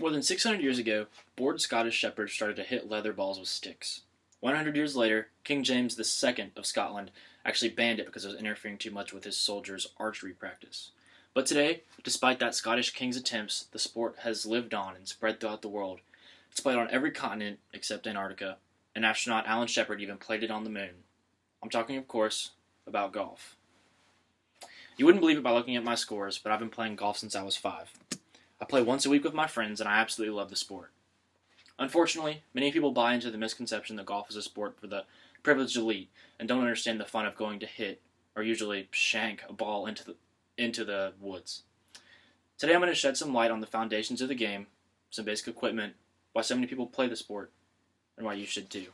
More than 600 years ago, bored Scottish shepherds started to hit leather balls with sticks. 100 years later, King James II of Scotland actually banned it because it was interfering too much with his soldiers' archery practice. But today, despite that Scottish king's attempts, the sport has lived on and spread throughout the world. It's played on every continent except Antarctica, and astronaut Alan Shepard even played it on the moon. I'm talking, of course, about golf. You wouldn't believe it by looking at my scores, but I've been playing golf since I was 5. I play once a week with my friends, and I absolutely love the sport. Unfortunately, many people buy into the misconception that golf is a sport for the privileged elite and don't understand the fun of going to hit, or usually shank, a ball into the woods. Today I'm going to shed some light on the foundations of the game, some basic equipment, why so many people play the sport, and why you should too.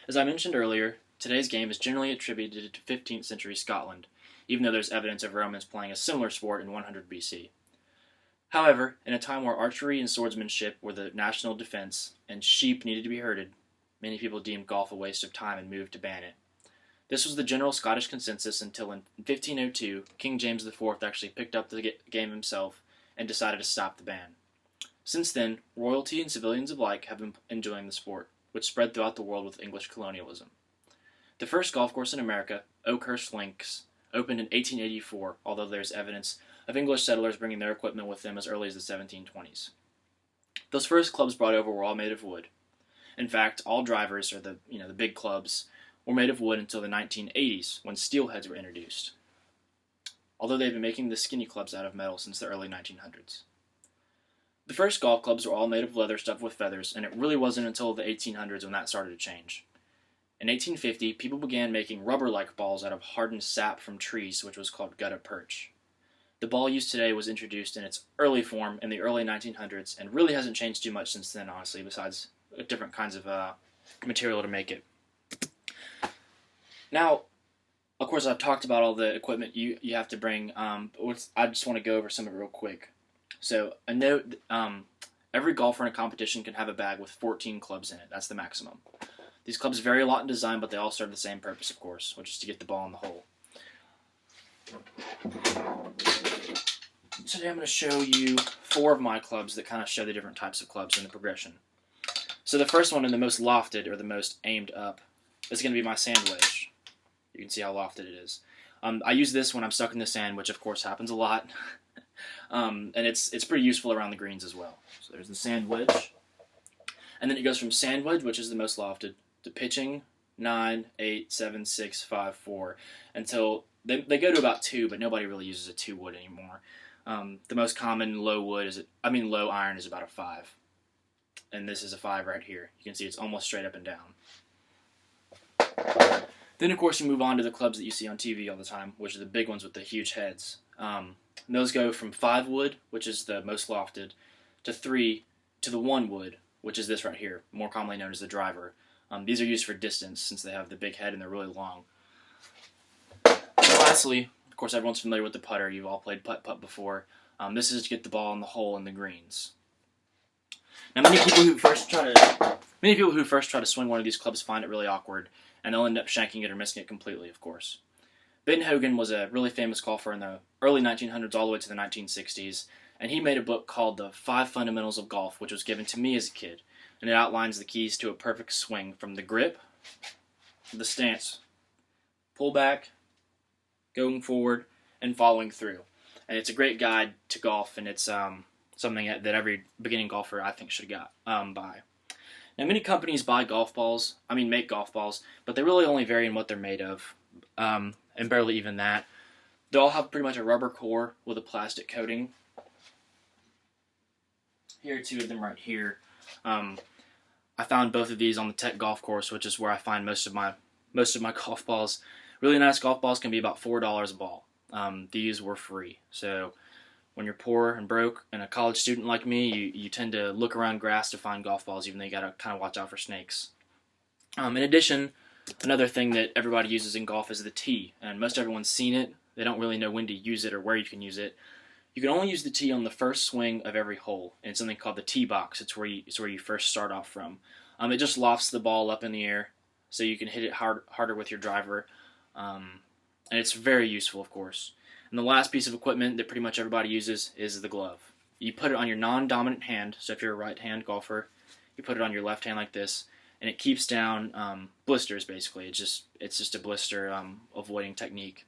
As I mentioned earlier, today's game is generally attributed to 15th century Scotland, even though there's evidence of Romans playing a similar sport in 100 BC. However, in a time where archery and swordsmanship were the national defense and sheep needed to be herded, many people deemed golf a waste of time and moved to ban it. This was the general Scottish consensus until in 1502, King James IV actually picked up the game himself and decided to stop the ban. Since then, royalty and civilians alike have been enjoying the sport, which spread throughout the world with English colonialism. The first golf course in America, Oakhurst Links, opened in 1884, although there's evidence of English settlers bringing their equipment with them as early as the 1720s. Those first clubs brought over were all made of wood. In fact, all drivers, or the big clubs, were made of wood until the 1980s, when steel heads were introduced, although they've been making the skinny clubs out of metal since the early 1900s. The first golf clubs were all made of leather stuffed with feathers, and it really wasn't until the 1800s when that started to change. In 1850, people began making rubber-like balls out of hardened sap from trees, which was called gutta perch. The ball used today was introduced in its early form in the early 1900s, and really hasn't changed too much since then, honestly, besides different kinds of material to make it. Now, of course, I've talked about all the equipment you have to bring. I just want to go over some of it real quick. So, a note, every golfer in a competition can have a bag with 14 clubs in it. That's the maximum. These clubs vary a lot in design, but they all serve the same purpose, of course, which is to get the ball in the hole. Today I'm going to show you 4 of my clubs that kind of show the different types of clubs in the progression. So the first one, and the most lofted, or the most aimed up, is going to be my sand wedge. You can see how lofted it is. I use this when I'm stuck in the sand, which of course happens a lot. And it's pretty useful around the greens as well. So there's the sand wedge. And then it goes from sand wedge, which is the most lofted, to pitching, 9, 8, 7, 6, 5, 4, until they go to about 2, but nobody really uses a 2 wood anymore. The most common low iron is about a 5. And this is a 5 right here. You can see it's almost straight up and down. Then, of course, you move on to the clubs that you see on TV all the time, which are the big ones with the huge heads. Those go from 5 wood, which is the most lofted, to 3, to the 1 wood, which is this right here, more commonly known as the driver. These are used for distance since they have the big head and they're really long. Lastly, of course, everyone's familiar with the putter. You've all played putt-putt before. This is to get the ball in the hole in the greens. Now, many people who first try to swing one of these clubs find it really awkward, and they'll end up shanking it or missing it completely, of course. Ben Hogan was a really famous golfer in the early 1900s all the way to the 1960s, and he made a book called The 5 Fundamentals of Golf, which was given to me as a kid, and it outlines the keys to a perfect swing from the grip, the stance, pull back, going forward, and following through. And it's a great guide to golf, and it's something that every beginning golfer, I think, should buy. Now, many companies make golf balls, but they really only vary in what they're made of, and barely even that. They all have pretty much a rubber core with a plastic coating. Here are 2 of them right here. I found both of these on the Tech Golf Course, which is where I find most of my golf balls. Really nice golf balls can be about $4 a ball. These were free. So when you're poor and broke and a college student like me, you tend to look around grass to find golf balls, even though you gotta kind of watch out for snakes. In addition, another thing that everybody uses in golf is the tee, and most everyone's seen it. They don't really know when to use it or where you can use it. You can only use the tee on the first swing of every hole, and it's something called the tee box. It's where you first start off from. It just lofts the ball up in the air, so you can hit it harder with your driver, and it's very useful, of course. And the last piece of equipment that pretty much everybody uses is the glove. You put it on your non-dominant hand, so if you're a right-hand golfer, you put it on your left hand like this, and it keeps down blisters, basically. It's just a blister avoiding technique.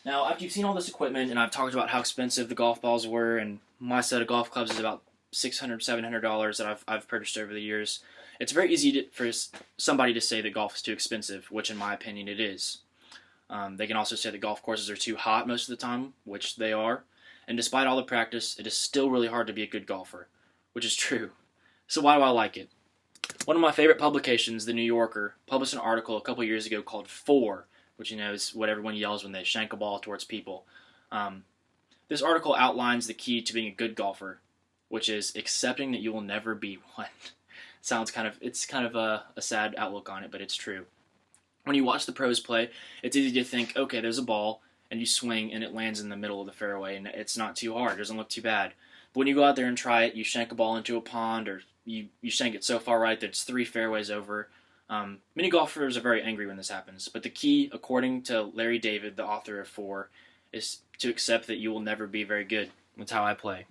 Now, after you've seen all this equipment, and I've talked about how expensive the golf balls were, and my set of golf clubs is about $600, $700 that I've purchased over the years, it's very easy for somebody to say that golf is too expensive, which in my opinion it is. They can also say that golf courses are too hot most of the time, which they are. And despite all the practice, it is still really hard to be a good golfer, which is true. So why do I like it? One of my favorite publications, The New Yorker, published an article a couple years ago called Four, which is what everyone yells when they shank a ball towards people. This article outlines the key to being a good golfer, which is accepting that you will never be one. It's kind of a sad outlook on it, but it's true. When you watch the pros play, it's easy to think, okay, there's a ball, and you swing, and it lands in the middle of the fairway, and it's not too hard. It doesn't look too bad. But when you go out there and try it, you shank a ball into a pond, or you shank it so far right that it's 3 fairways over. Many golfers are very angry when this happens, but the key, according to Larry David, the author of Four, is to accept that you will never be very good. That's how I play.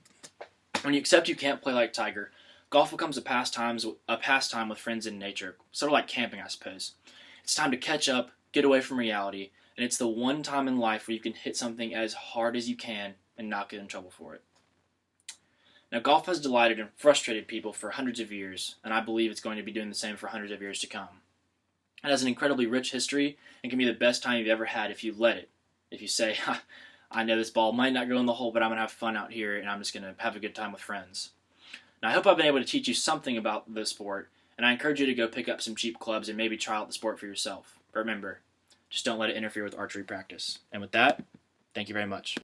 When you accept you can't play like Tiger, golf becomes a pastime with friends in nature, sort of like camping, I suppose. It's time to catch up, get away from reality, and it's the one time in life where you can hit something as hard as you can and not get in trouble for it. Now, golf has delighted and frustrated people for hundreds of years, and I believe it's going to be doing the same for hundreds of years to come. It has an incredibly rich history and can be the best time you've ever had if you let it. If you say, I know this ball might not go in the hole, but I'm going to have fun out here, and I'm just going to have a good time with friends. Now, I hope I've been able to teach you something about the sport, and I encourage you to go pick up some cheap clubs and maybe try out the sport for yourself. But remember, just don't let it interfere with archery practice. And with that, thank you very much.